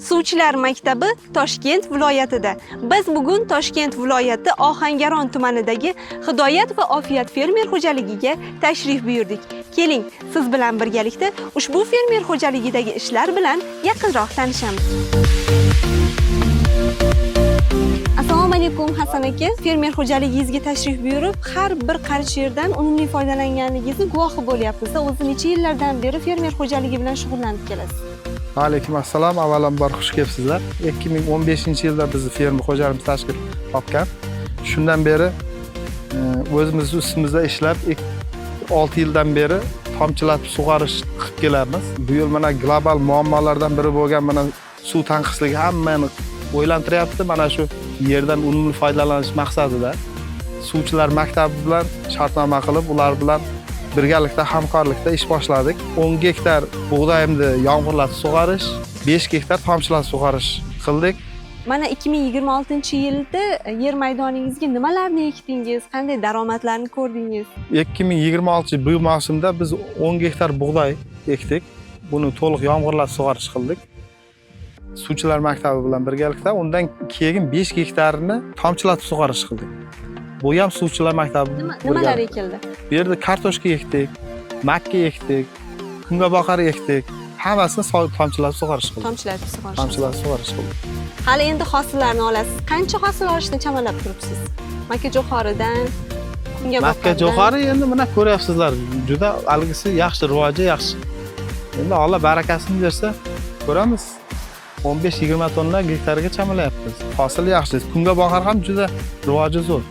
Suvchilar maktabi Toshkent viloyatida. Biz bugun Toshkent viloyati Ohangaron tumanidagi Hidoyat va Ofiyat fermer xo'jaligiga tashrif buyurdik. Keling, siz bilan birgalikda ushbu fermer xo'jaligidagi ishlar bilan yaqinroq tanishamiz. Assalomu alaykum Hasan aka. Fermer xo'jaligingizga tashrif buyurib, har bir qarich yerdan unumli foydalanganingizni guvohi bo'lyapmiz. O'zi necha yillardan beri fermer xo'jaligi bilan shug'ullanib kelasiz? Alaykum assalom. Avvalambor xush kelibsizlar. 2015-yilda bizni fermer xo'jaligimiz tashkil topgan. Shundan beri o'zimiz ustimizda ishlab 6 yildan beri tomchilatib sug'orish qilib kelamiz. Bu yil mana global muammolardan biri bo'lgan mana suv tanqisligi hammani o'ylantiryapti. Mana shu yerdan unumli foydalanish maqsadida suvchilar maktabi bilan shartnoma qilib, ular bilan birgalikda hamkorlikda ish boshladik. 10 gektar bug'doyimni yomg'irlatib sug'orish, 5 gektar tomchilatib sug'orish qildik. Mana 2026-yilda yer maydoningizga nimalarni ekdingiz? Qanday daromadlarni ko'rdingiz? 2026 bu mavsumda biz 10 gektar bug'doy ekdik. Buni to'liq yomg'irlatib sug'orish qildik. Suvchilar maktabi bilan birgalikda undan keyin 5 gektarini tomchilatib sug'orish qildik. Bu ham suvchilar maktabi. Nimalar ekildi? Bu yerda kartoshka ekdik, makka ekdik, kungaboqar ekdik. Hammasini tomchilatib sug'orish qildik. Tomchilatib sug'orish qildik. Hali endi hosillarni olasiz. Qancha hosil olishni chamalab turibsiz? Makka jo'xoridan, kungaboqardan. Makka jo'xori endi mana ko'ryapsizlar, juda algisi yaxshi, rivoji yaxshi. Endi Alloh barakasini bersa, ko'ramiz. 15-20 tonna gektarga chamalayapmiz. Hosil yaxshi. Kungaboqar ham juda rivoji zo'r.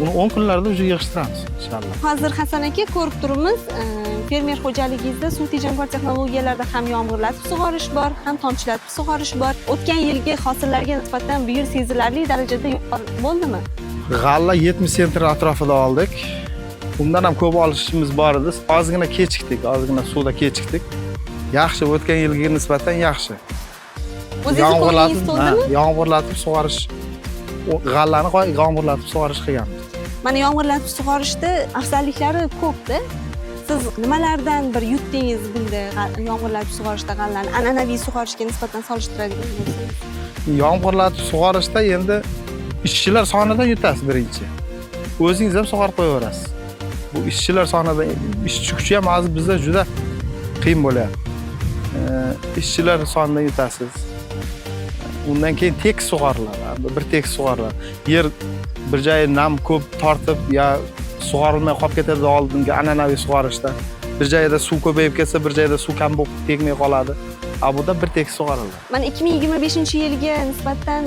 Uni 10 kunlarda уже yig'ishtiramiz inshaalloh. Hozir Hasan aka ko'rib turibmiz, fermer xo'jaligingizda suv tejamkor texnologiyalarda ham yomg'irlatib sug'orish bor, ham tomchilatib sug'orish bor. O'tgan yilgi hosillarga nisbatan bu yil sezilarli darajada yuqori bo'ldimi? G'alla 70 sentr atrofida oldik. Undan ham ko'p olishimiz bor edi. Ozgina kechikdik, ozgina suvda kechikdik. Yaxshi, o'tgan yilga nisbatan yaxshi. O'zingiz qo'lingiz to'ldimi? Yomg'irlatib sug'orish, g'allani yomg'irlatib sug'orish qilganmiz. Mana yomg'irlatib sug'orishda afzalliklari ko'p-da. Siz nimalardan bir yutdingiz bunda yomg'irlatib sug'orishda g'allani an'anaviy sug'orishga nisbatan solishtiradigan bo'lsangiz? Yomg'irlatib sug'orishda endi ishchilar sonidan yutasiz birinchi. O'zingiz ham sug'orib qo'yaverasiz. Bu ishchilar sonidan ishchi kuchi ham hozir bizda juda qiyin bo'lyapti. Ishchilar sonidan yutasiz. Undan keyin tekis sug'oriladi. Bir tekis sug'oriladi. Yer bir joyi nam ko'p tortib ya sug'orilmay qolib ketadi oldingi an'anaviy sug'orishda. Bir joyda suv ko'payib ketsa, bir joyda suv kam bo'lib tegmay qoladi. Abuda bir tekis sug'oriladi. Mana 2025-yilga nisbatan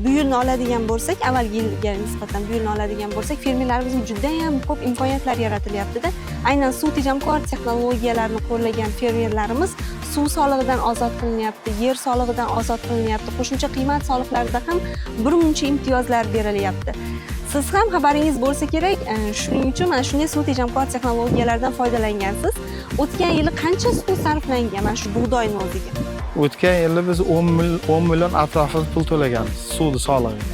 bu yilni oladigan bo'lsak, avvalgi yilga nisbatan bu yilni oladigan bo'lsak, fermerlarimizga juda ham ko'p imkoniyatlar yaratilyapti-da. Aynan suv tejamkor texnologiyalarni qo'llagan fermerlarimiz suv solig'idan ozod qilinyapti, yer solig'idan ozod qilinyapti, qo'shimcha qiymat soliqlarida ham birmuncha imtiyozlar berilyapti. Siz ham xabaringiz bo'lsa kerak, shuning uchun mana shunday suv tejamkor texnologiyalardan foydalangansiz. O'tgan yili qancha suv sarflangan mana shu bug'doyni o'ziga? O'tgan yili biz 10 million atrofida pul to'laganmiz suv solig'iga.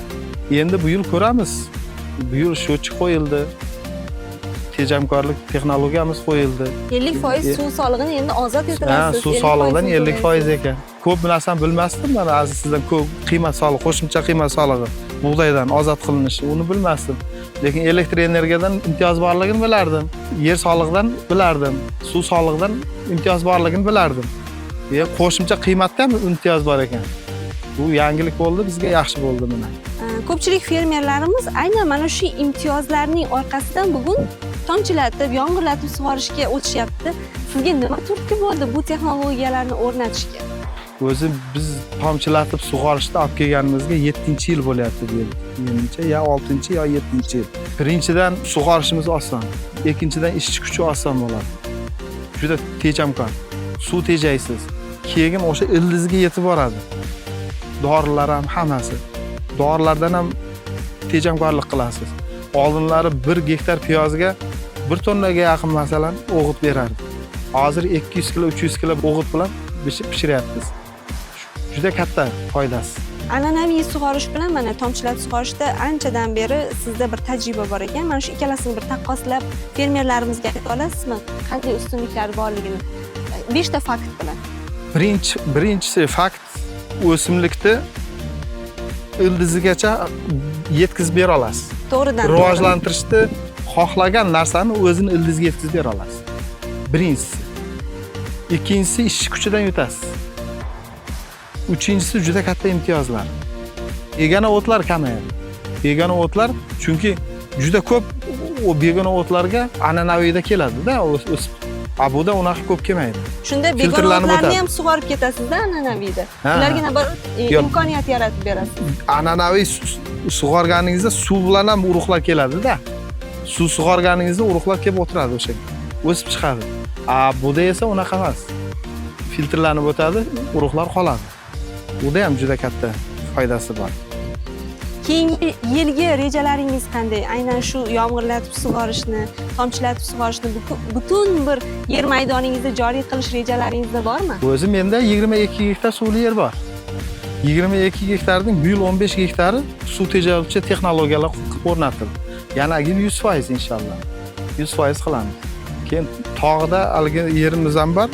Endi bu yil ko'ramiz. Bu yil sho'chi qo'yildi. Tejamkorlik texnologiyamiz qo'yildi. 50% suv solig'ini endi ozod etilasiz. Suv solig'idan 50% ekan. Ko'p narsani bilmasdim men, aziz sizdan ko'p qiymat solig'i, qo'shimcha qiymat solig'i bug'doydan ozod qilinishi, uni bilmasdim. Lekin elektr energiyadan imtiyoz borligini bilardim. Yer solig'idan bilardim. Suv solig'idan imtiyoz borligini bilardim. Qo'shimcha qiymatda ham imtiyoz bor ekan. Bu yangilik bo'ldi, bizga yaxshi bo'ldi mana. Ko'pchilik fermerlarimiz aynan mana shu imtiyozlarning orqasidan bugun tomchilatib, yomg'irlatib sug'orishga o'tishyapti. Sizga nima turtki bo'ldi bu texnologiyalarni o'rnatishga? O'zi biz tomchilatib sug'orishda olib kelganimizga 7-yil bo'lyapti bu yil. Menimcha ya 6 yo 7-yil. Birinchidan sug'orishimiz oson, ikkinchidan ishchi kuchi oson bo'ladi. Juda tejamkor. Suv tejaysiz. Keyin o'sha ildizga yetib boradi. Dorilar ham hammasi. Dorilardan ham tejamkorlik qilasiz. Oldinlari 1 gektar piyozga 1 tonnaga yaqin masalan o'g'it berardi. Hozir 200 kilo, 300 kilo o'g'it bilan pishiryapmiz. Juda katta foydasi. An'anaviy sug'orish bilan mana tomchilatib sug'orishda anchadan beri sizda bir tajriba bor ekan. Mana shu ikkalasini bir taqqoslab fermerlarimizga ayta olasizmi? Qanday ustunliklari borligini 5 ta fakt bilan. Birinchi fakt o'simlikni ildizigacha yetkazib bera olasiz. To'g'ridan. Rivojlantirishni xohlagan narsani o'zini ildiziga yetkazib bera olasiz. Birinchisi. Ikkinchisi ishchi kuchidan yutasiz. Uchinchisi juda katta imtiyozlar. Begona o'tlar kamayadi. Begona o'tlar chunki juda ko'p o begona o'tlarga an'anaviyda keladi-da, o'sib. Abuda unaqa ko'p kelmaydi. Shunda begona o'tlarni ham sug'orib ketasizda an'anaviyda. Ularga nabar imkoniyat yaratib berasiz. An'anaviy sug'organingizda suv bilan ham urug'lar keladi-da. Suv sug'organingizda urug'lar kelib o'tiradi o'sha. O'sib chiqadi. Buda esa unaqa emas. Filtrlanib o'tadi, urug'lar qoladi. Buda ham juda katta foydasi bor. Keyingi yilgi rejalaringiz qanday? Aynan shu yomg'irlatib sug'orishni, tomchilatib sug'orishni butun bir yer maydoningizda joriy qilish rejalaringizda bormi? O'zi menda 22 gektar suvli yer bor. 22 gektarning bu yil 15 gektari suv tejovchi texnologiyalar o'rnatildi. Yana 100% inshaalloh. 100% qilamiz. Keyin tog'da haligi yerimiz ham bor.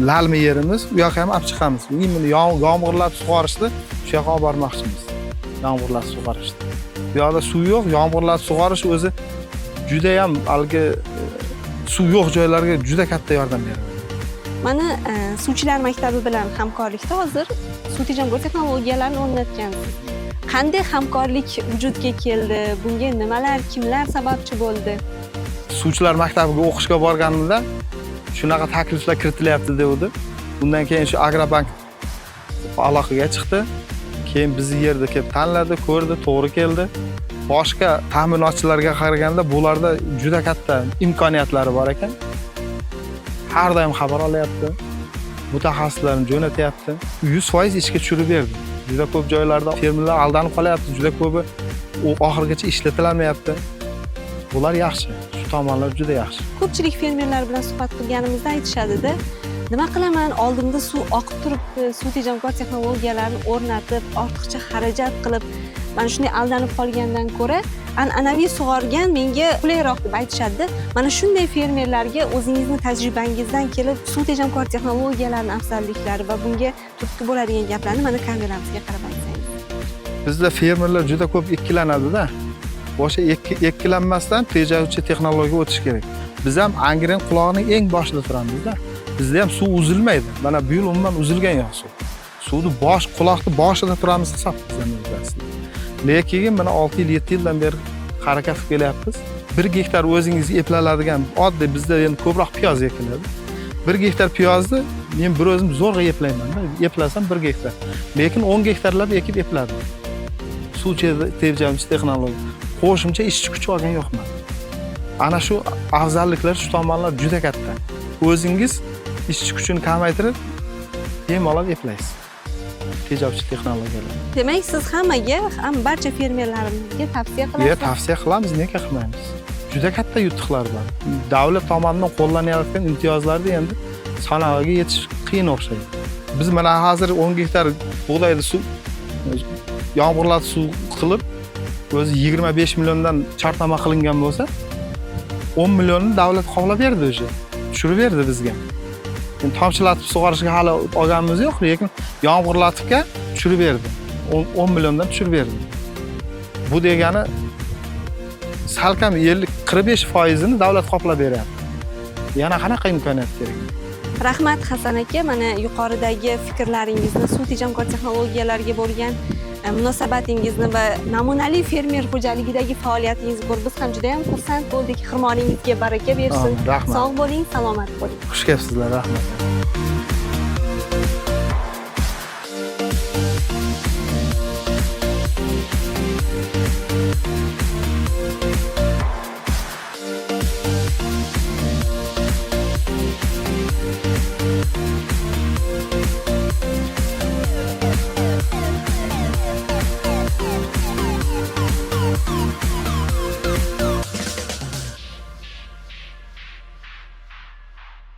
Lalmi yerimiz, u yoqqa ham olib chiqamiz. Buni yomg'irlatib sug'orishni shu yoqqa olib bormoqchimiz. Yomg'irlatib sug'orishni. Bu yoqda suv yo'q, yomg'irlatib sug'orish o'zi juda ham haligi suv yo'q joylarga juda katta yordam beradi. Mana suvchilar maktabi bilan hamkorlikda hozir suv tejamkor texnologiyalarini o'rnatgansiz. Qanday hamkorlik vujudga keldi? Bunga nimalar, kimlar sababchi bo'ldi? Suvchilar maktabiga o'qishga borganimda shunaqa takliflar kiritilyapti dedi. Bundan keyin shu Agrobank aloqaga chiqdi. Keyin bizni yerda kelib tanladi, ko'rdi, to'g'ri keldi. Boshqa ta'minotchilarga qaraganda bularda juda katta imkoniyatlari bor ekan. Har doim xabar olyapti. Mutaxassislarni jo'natyapti. 100% ishga tushirib berdi. Juda ko'p joylarda fermerlar aldanib qolyapti, juda ko'pi u oxirigacha ishlatilmayapti. Bular yaxshi. Shu tomonlar juda yaxshi. Ko'pchilik fermerlar bilan suhbat qilganimizda aytishadi-da, nima qilaman, oldimda suv oqib turibdi, suv tejamkor texnologiyalarni o'rnatib, ortiqcha xarajat qilib, mana shunday aldanib qolgandan ko'ra, an'anaviy sug'organ menga qulayroq deb aytishadi. Mana shunday fermerlarga o'zingizning tajribangizdan kelib, suv tejamkor texnologiyalarning afzalliklari va bunga turtki bo'ladigan gaplarni mana kameralarimizga qarab aytsangiz. Bizda fermerlar juda ko'p ikkilanadi-da. Boshqa ikkilanmasdan tejovchi texnologiyaga o'tish kerak. Biz ham Angren qulog'ining eng boshida turamiz-da. Bizda ham suv uzilmaydi. Mana bu yil umuman uzilgan yo'q suv. Suvni quloqni boshida turamiz hisob qilsangiz. Lekin mana 6 yil, 7 yildan beri harakat qilib kelyapmiz. 1 gektar o'zingiz eplanadigan oddiy bizda endi ko'proq piyoz ekiladi. 1 gektar piyozni men bir o'zim zo'rg'a eplayman-da. Eplasam 1 gektar. Lekin 10 gektarlab ekib epladim. Suv tejovchi texnologiya. Qo'shimcha ishchi kuch olgan yo'qman. Ana shu afzalliklar, shu tomonlar juda katta. O'zingiz ishchi kuchini kamaytirib, bemalol eplaysiz. Tejovchi texnologiyalar. Demak, siz hammaga, barcha fermerlarimizga tavsiya qilasiz. Tavsiya qilamiz, nega qilmaymiz? Juda katta yutuqlar bor. Davlat tomonidan qo'llanayotgan imtiyozlarni endi sanoqga yetish qiyin o'xshaydi. Biz mana hozir 10 gektar bug'doyda suv yomg'irlatib suv qilib, o'zi 25 milliondan shartnoma qilingan bo'lsa, 10 millionni davlat qoplab berdi o'sha. Tushirib berdi bizga. Endi tomchilatib sug'orishga hali olganimiz yo'q, lekin yomg'irlatibga tushirib berdi. 10 milliondan tushirib berdi. Bu degani salkam 45% ni davlat qoplab beryapti. Yana qanaqa imkoniyat kerak? Rahmat Hasan aka, mana yuqoridagi fikrlaringizni, suv tejamkor texnologiyalarga bo'lgan munosabatingizni va namunali fermer xo'jaligidagi faoliyatingizni ko'rib biz ham juda ham xursand bo'ldik. Xirmoningizga baraka bersin. Rahmat. Sog' bo'ling, salomat bo'ling. Xush kelibsizlar, rahmat.